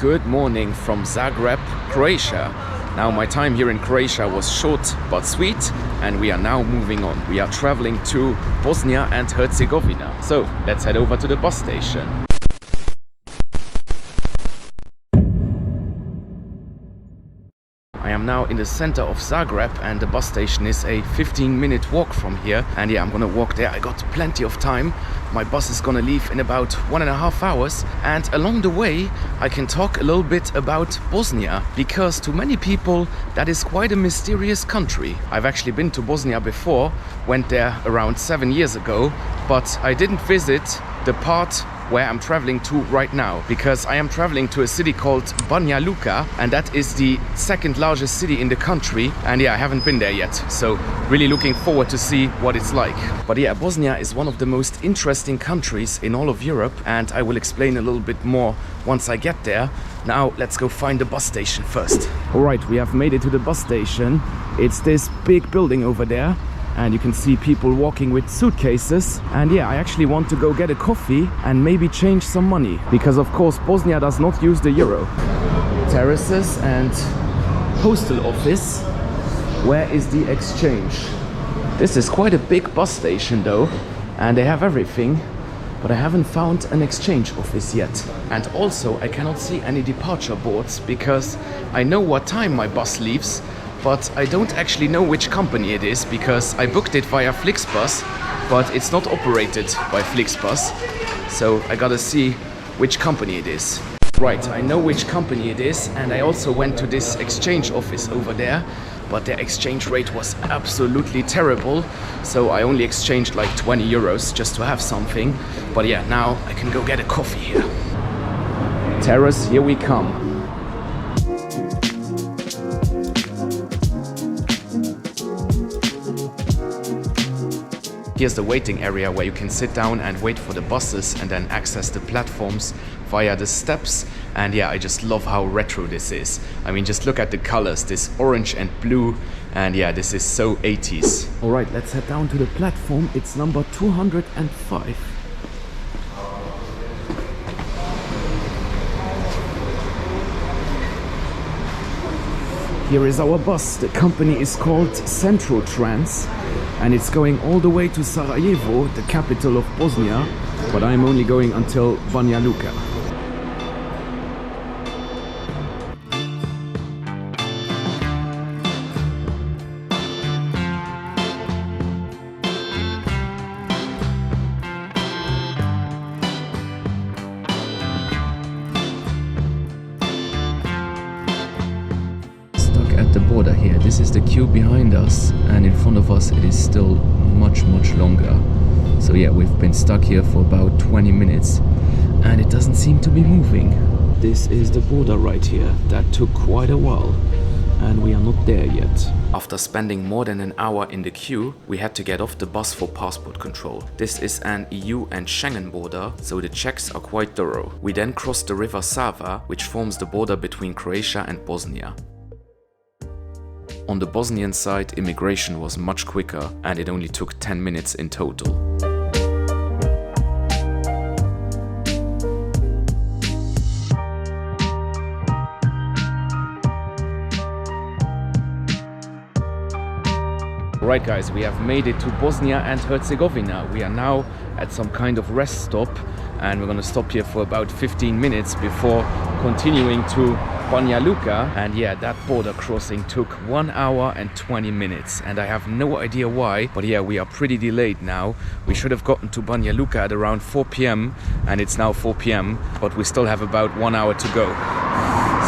Good morning from Zagreb, Croatia. Now my time here in Croatia was short but sweet, and we are now moving on. We are traveling to Bosnia and Herzegovina. So let's head over to the bus station. I am now in the center of Zagreb, and the bus station is a 15-minute walk from here. And yeah, I'm gonna walk there. I got plenty of time. My bus is gonna leave in about 1.5 hours, and along the way I can talk a little bit about Bosnia, because to many people that is quite a mysterious country. I've actually been to Bosnia before, went there around 7 years ago, but I didn't visit the part where I'm traveling to right now, because I am traveling to a city called Banja Luka, and that is the second largest city in the country. And yeah, I haven't been there yet, so really looking forward to see what it's like. But yeah, Bosnia is one of the most interesting countries in all of Europe, and I will explain a little bit more once I get there. Now let's go find the bus station first. Alright, we have made it to the bus station. It's this big building over there, and you can see people walking with suitcases. And yeah, I actually want to go get a coffee and maybe change some money, because of course Bosnia does not use the euro. Terraces and postal office. Where is the exchange? This is quite a big bus station though, and they have everything, but I haven't found an exchange office yet. And also I cannot see any departure boards, because I know what time my bus leaves, but I don't actually know which company it is, because I booked it via Flixbus, but it's not operated by Flixbus. So I gotta see which company it is. Right, I know which company it is, and I also went to this exchange office over there, but their exchange rate was absolutely terrible. So I only exchanged like 20 euros just to have something. But yeah, now I can go get a coffee here. Terrace, here we come. Here's the waiting area where you can sit down and wait for the buses and then access the platforms via the steps. And yeah, I just love how retro this is. I mean, just look at the colors, this orange and blue. And yeah, this is so 80s. All right, let's head down to the platform. It's number 205. Here is our bus. The company is called Central Trans, and it's going all the way to Sarajevo, the capital of Bosnia, but I'm only going until Banja Luka. At the border here. This is the queue behind us, and in front of us it is still much longer. So yeah, we've been stuck here for about 20 minutes and it doesn't seem to be moving. This is the border right here. That took quite a while and we are not there yet. After spending more than an hour in the queue, we had to get off the bus for passport control. This is an EU and Schengen border, so the checks are quite thorough. We then crossed the river Sava, which forms the border between Croatia and Bosnia. On the Bosnian side, immigration was much quicker, and it only took 10 minutes in total. Right guys, we have made it to Bosnia and Herzegovina. We are now at some kind of rest stop, and we're gonna stop here for about 15 minutes before continuing to Banja Luka. And yeah, that border crossing took 1 hour and 20 minutes, and I have no idea why, but yeah, we are pretty delayed now. We should have gotten to Banja Luka at around 4 p.m. and it's now 4 p.m, but we still have about 1 hour to go.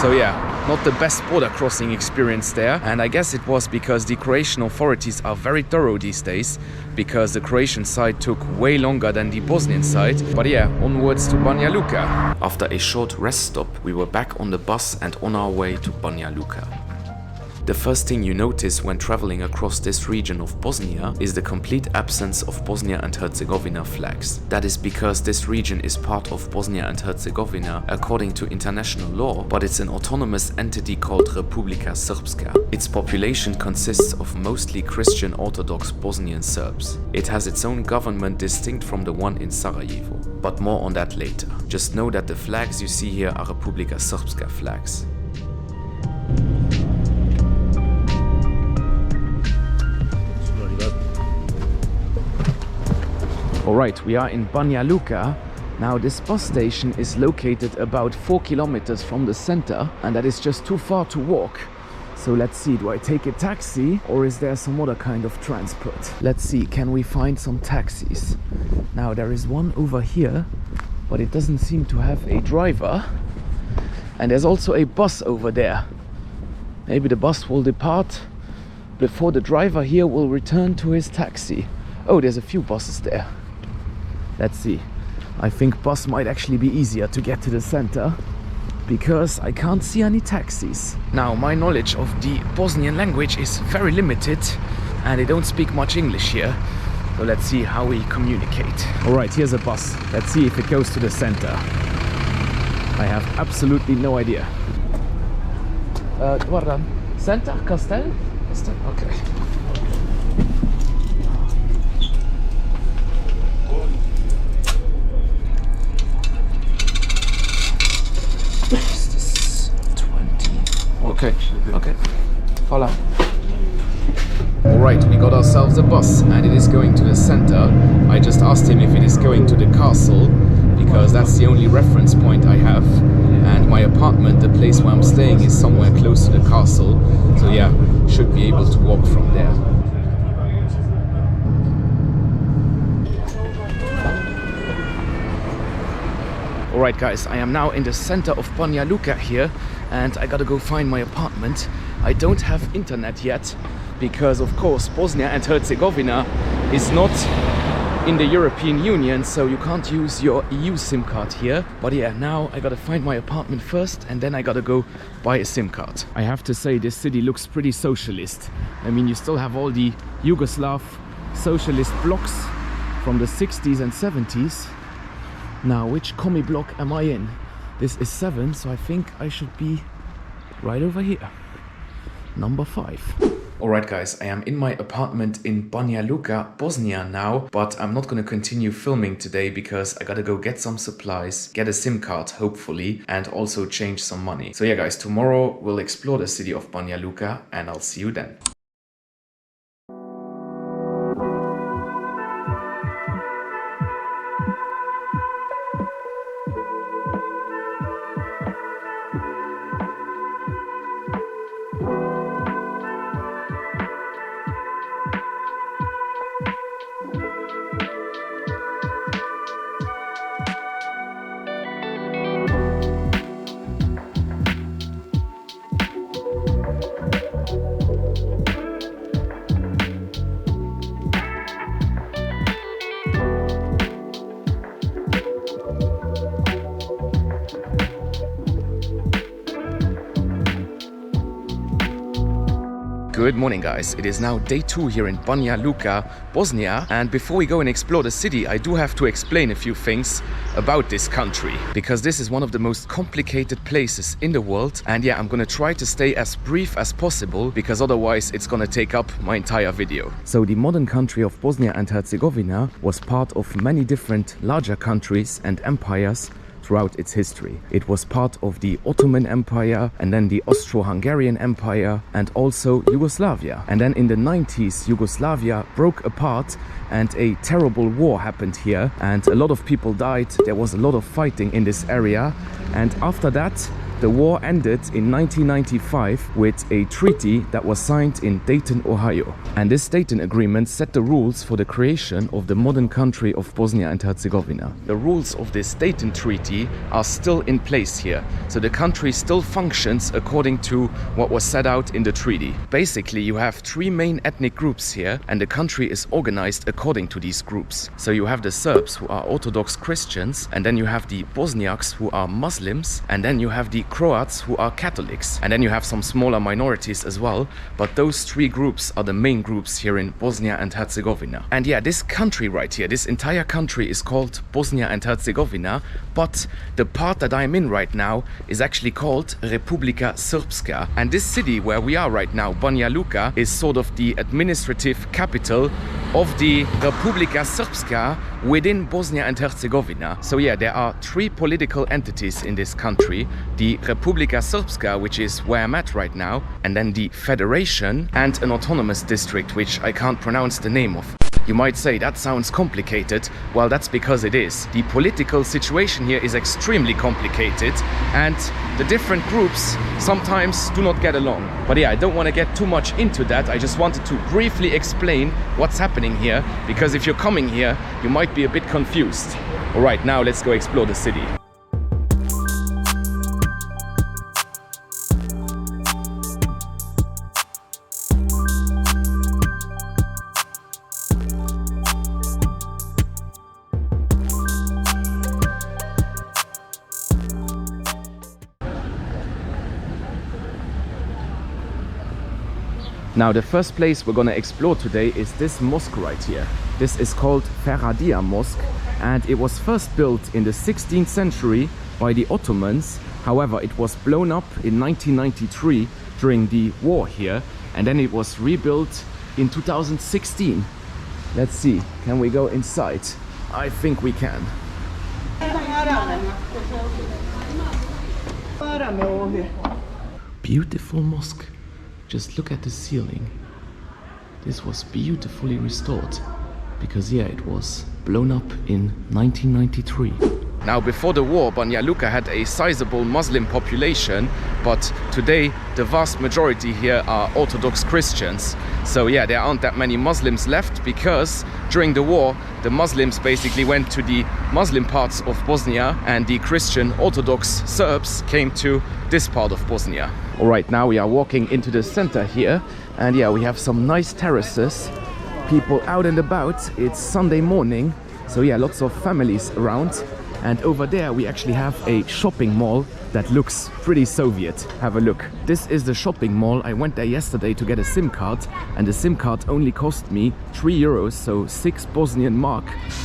So yeah, not the best border crossing experience there, and I guess it was because the Croatian authorities are very thorough these days, because the Croatian side took way longer than the Bosnian side. But yeah, onwards to Banja Luka. After a short rest stop, we were back on the bus and on our way to Banja Luka. The first thing you notice when traveling across this region of Bosnia is the complete absence of Bosnia and Herzegovina flags. That is because this region is part of Bosnia and Herzegovina according to international law, but it's an autonomous entity called Republika Srpska. Its population consists of mostly Christian Orthodox Bosnian Serbs. It has its own government distinct from the one in Sarajevo, but more on that later. Just know that the flags you see here are Republika Srpska flags. Alright, we are in Banja Luka. Now this bus station is located about 4 kilometers from the center, and that is just too far to walk. So let's see, do I take a taxi or is there some other kind of transport? Let's see, can we find some taxis? Now there is one over here, but it doesn't seem to have a driver. And there's also a bus over there. Maybe the bus will depart before the driver here will return to his taxi. Oh, there's a few buses there. Let's see. I think bus might actually be easier to get to the center because I can't see any taxis. Now, my knowledge of the Bosnian language is very limited and they don't speak much English here. So let's see how we communicate. Alright, here's a bus. Let's see if it goes to the center. I have absolutely no idea. Guarda, center, Castel? Castel, okay. Okay, okay. Hola. Alright, we got ourselves a bus and it is going to the center. I just asked him if it is going to the castle because that's the only reference point I have. And my apartment, the place where I'm staying, is somewhere close to the castle. So yeah, should be able to walk from there. Alright guys, I am now in the center of Banja Luka here and I gotta go find my apartment. I don't have internet yet because of course Bosnia and Herzegovina is not in the European Union, so you can't use your EU SIM card here. But yeah, now I gotta find my apartment first and then I gotta go buy a SIM card. I have to say this city looks pretty socialist. I mean, you still have all the Yugoslav socialist blocks from the 60s and 70s. Now, which commie block am I in? This is 7, so I think I should be right over here. Number 5. Alright guys, I am in my apartment in Banja Luka, Bosnia now, but I'm not gonna continue filming today because I gotta go get some supplies, get a SIM card hopefully, and also change some money. So yeah guys, tomorrow we'll explore the city of Banja Luka and I'll see you then. Good morning guys, it is now day 2 here in Banja Luka, Bosnia, and before we go and explore the city I do have to explain a few things about this country because this is one of the most complicated places in the world, and yeah, I'm gonna try to stay as brief as possible because otherwise it's gonna take up my entire video. So the modern country of Bosnia and Herzegovina was part of many different larger countries and empires throughout its history. It was part of the Ottoman Empire and then the Austro-Hungarian Empire and also Yugoslavia. And then in the 90s, Yugoslavia broke apart and a terrible war happened here and a lot of people died. There was a lot of fighting in this area, and after that the war ended in 1995 with a treaty that was signed in Dayton, Ohio. And this Dayton agreement set the rules for the creation of the modern country of Bosnia and Herzegovina. The rules of this Dayton treaty are still in place here. So the country still functions according to what was set out in the treaty. Basically, you have 3 main ethnic groups here and the country is organized according to these groups. So you have the Serbs, who are Orthodox Christians, and then you have the Bosniaks, who are Muslims, and then you have the Croats who are Catholics. And then you have some smaller minorities as well. But those three groups are the main groups here in Bosnia and Herzegovina. And yeah, this country right here, this entire country is called Bosnia and Herzegovina. But the part that I'm in right now is actually called Republika Srpska. And this city where we are right now, Banja Luka, is sort of the administrative capital of the Republika Srpska within Bosnia and Herzegovina. So yeah, there are three political entities in this country. The Republika Srpska, which is where I'm at right now, and then the Federation and an autonomous district, which I can't pronounce the name of. You might say that sounds complicated. Well, that's because it is. The political situation here is extremely complicated and the different groups sometimes do not get along. But yeah, I don't want to get too much into that. I just wanted to briefly explain what's happening here, because if you're coming here, you might be a bit confused. All right, now let's go explore the city. Now the first place we're gonna explore today is this mosque right here. This is called Feradia Mosque and it was first built in the 16th century by the Ottomans. However, it was blown up in 1993 during the war here, and then it was rebuilt in 2016. Let's see, can we go inside? I think we can. Beautiful mosque. Just look at the ceiling. This was beautifully restored because yeah, it was blown up in 1993. Now, before the war, Banja Luka had a sizable Muslim population, but today the vast majority here are Orthodox Christians. So yeah, there aren't that many Muslims left because during the war, the Muslims basically went to the Muslim parts of Bosnia and the Christian Orthodox Serbs came to this part of Bosnia. All right, now we are walking into the center here and yeah, we have some nice terraces, people out and about. It's Sunday morning, so yeah, lots of families around. And over there we actually have a shopping mall that looks pretty Soviet. Have a look. This is the shopping mall. I went there yesterday to get a SIM card and the SIM card only cost me 3 euros, so 6 Bosnian mark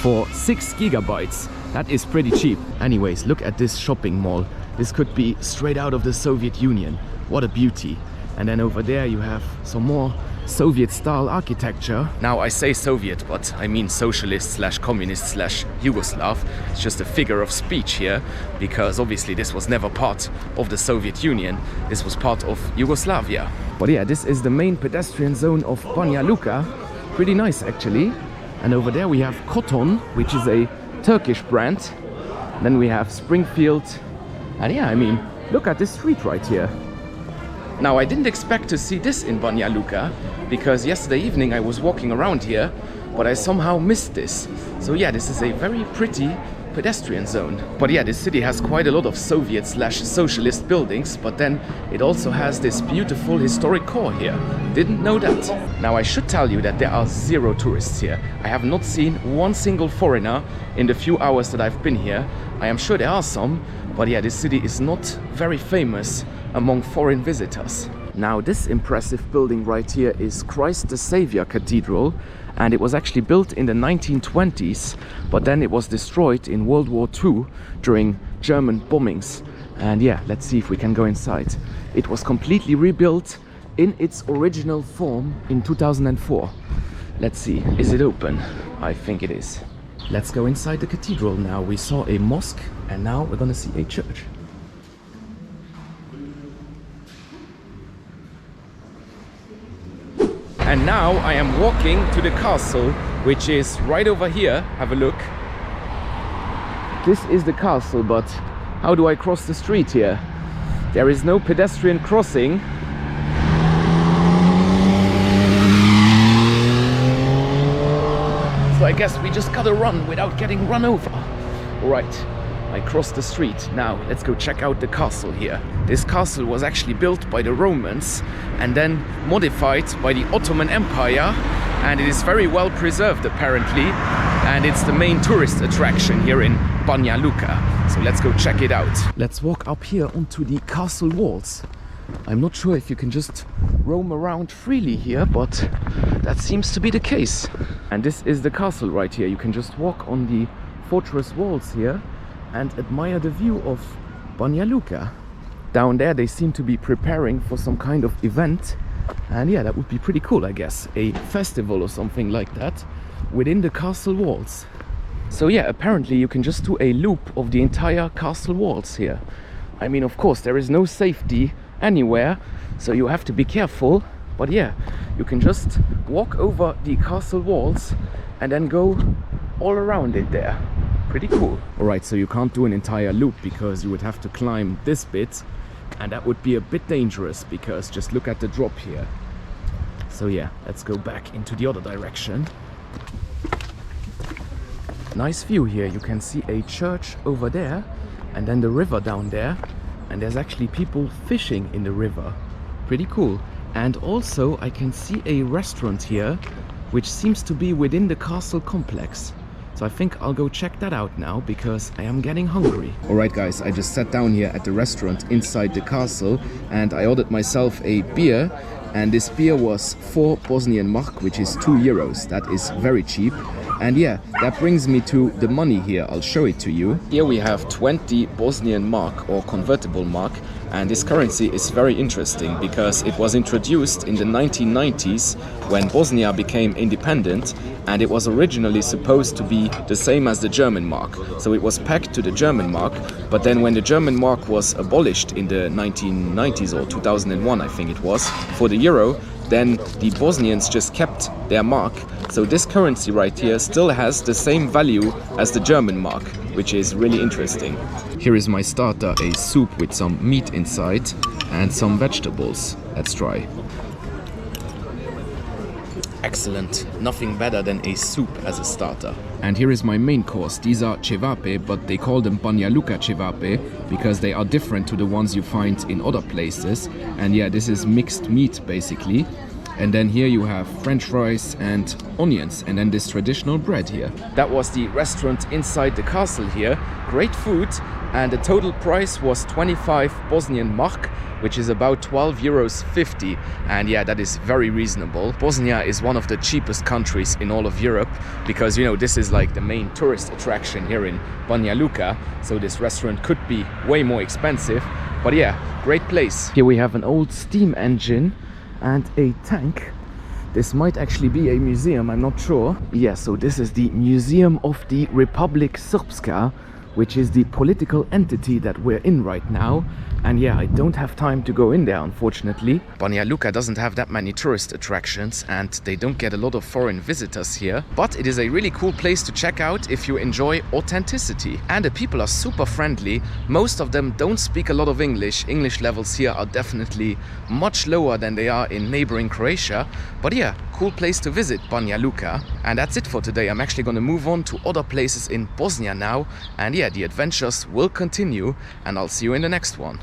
for 6 gigabytes. That is pretty cheap. Anyways, look at this shopping mall. This could be straight out of the Soviet Union. What a beauty. And then over there you have some more Soviet style architecture. Now I say Soviet, but I mean socialist slash communist slash Yugoslav. It's just a figure of speech here because obviously this was never part of the Soviet Union. This was part of Yugoslavia. But yeah, this is the main pedestrian zone of Banja Luka. Pretty nice actually. And over there we have Koton, which is a Turkish brand. Then we have Springfield. And yeah, I mean, look at this street right here. Now, I didn't expect to see this in Banja Luka because yesterday evening I was walking around here, but I somehow missed this. So yeah, this is a very pretty pedestrian zone. But yeah, this city has quite a lot of Soviet slash socialist buildings, but then it also has this beautiful historic core here. Didn't know that. Now, I should tell you that there are 0 tourists here. I have not seen one single foreigner in the few hours that I've been here. I am sure there are some, but yeah, this city is not very famous among foreign visitors. Now, this impressive building right here is Christ the Savior Cathedral, and it was actually built in the 1920s, but then it was destroyed in World War II during German bombings. And yeah, let's see if we can go inside. It was completely rebuilt in its original form in 2004. Let's see, is it open? I think it is. Let's go inside the cathedral now. We saw a mosque and now we're gonna see a church. And now I am walking to the castle, which is right over here. Have a look. This is the castle, but how do I cross the street here? There is no pedestrian crossing. So I guess we just gotta run without getting run over. All right, I crossed the street. Now let's go check out the castle here. This castle was actually built by the Romans and then modified by the Ottoman Empire, and it is very well preserved apparently. and it's the main tourist attraction here in Banja Luka. So let's go check it out. Let's walk up here onto the castle walls. I'm not sure if you can just roam around freely here, but that seems to be the case. And this is the castle right here. You can just walk on the fortress walls here and admire the view of Banja Luka. Down there they seem to be preparing for some kind of event, and yeah, that would be pretty cool, I guess. A festival or something like that within the castle walls. So yeah, apparently you can just do a loop of the entire castle walls here. I mean, of course, there is no safety anywhere, so you have to be careful, but yeah, you can just walk over the castle walls and then go all around it there. Pretty cool. Alright, so you can't do an entire loop because you would have to climb this bit, and that would be a bit dangerous because just look at the drop here. So yeah, let's go back into the other direction. Nice view here. You can see a church over there and then the river down there, and there's actually people fishing in the river. Pretty cool. And also I can see a restaurant here which seems to be within the castle complex. So I think I'll go check that out now because I am getting hungry. Alright guys, I just sat down here at the restaurant inside the castle and I ordered myself a beer, and this beer was 4 Bosnian mark, which is 2 euros. That is very cheap. And yeah, that brings me to the money here. I'll show it to you. Here we have 20 Bosnian mark or convertible mark, and this currency is very interesting because it was introduced in the 1990s when Bosnia became independent, and it was originally supposed to be the same as the German mark. So it was pegged to the German mark, but then when the German mark was abolished in the 1990s or 2001, I think it was, for the euro, then the Bosnians just kept their mark. So this currency right here still has the same value as the German mark, which is really interesting. Here is my starter, a soup with some meat inside and some vegetables. Let's try. Excellent. Nothing better than a soup as a starter. And here is my main course. These are cevape, but they call them Banja Luka cevape because they are different to the ones you find in other places. And yeah, this is mixed meat basically. And then here you have French fries and onions, and then this traditional bread here. That was the restaurant inside the castle here. Great food, and the total price was 25 Bosnian mark, which is about 12 euros 50. And yeah, that is very reasonable. Bosnia is one of the cheapest countries in all of Europe because, you know, this is like the main tourist attraction here in Banja Luka. So this restaurant could be way more expensive, but yeah, great place. Here we have an old steam engine and a tank. This might actually be a museum, I'm not sure. Yeah, so this is the Museum of the Republika Srpska, which is the political entity that we're in right now. And yeah, I don't have time to go in there, unfortunately. Banja Luka doesn't have that many tourist attractions and they don't get a lot of foreign visitors here. But it is a really cool place to check out if you enjoy authenticity. And the people are super friendly. Most of them don't speak a lot of English. English levels here are definitely much lower than they are in neighboring Croatia. But yeah, cool place to visit, Banja Luka. And that's it for today. I'm actually going to move on to other places in Bosnia now. And yeah, the adventures will continue, and I'll see you in the next one.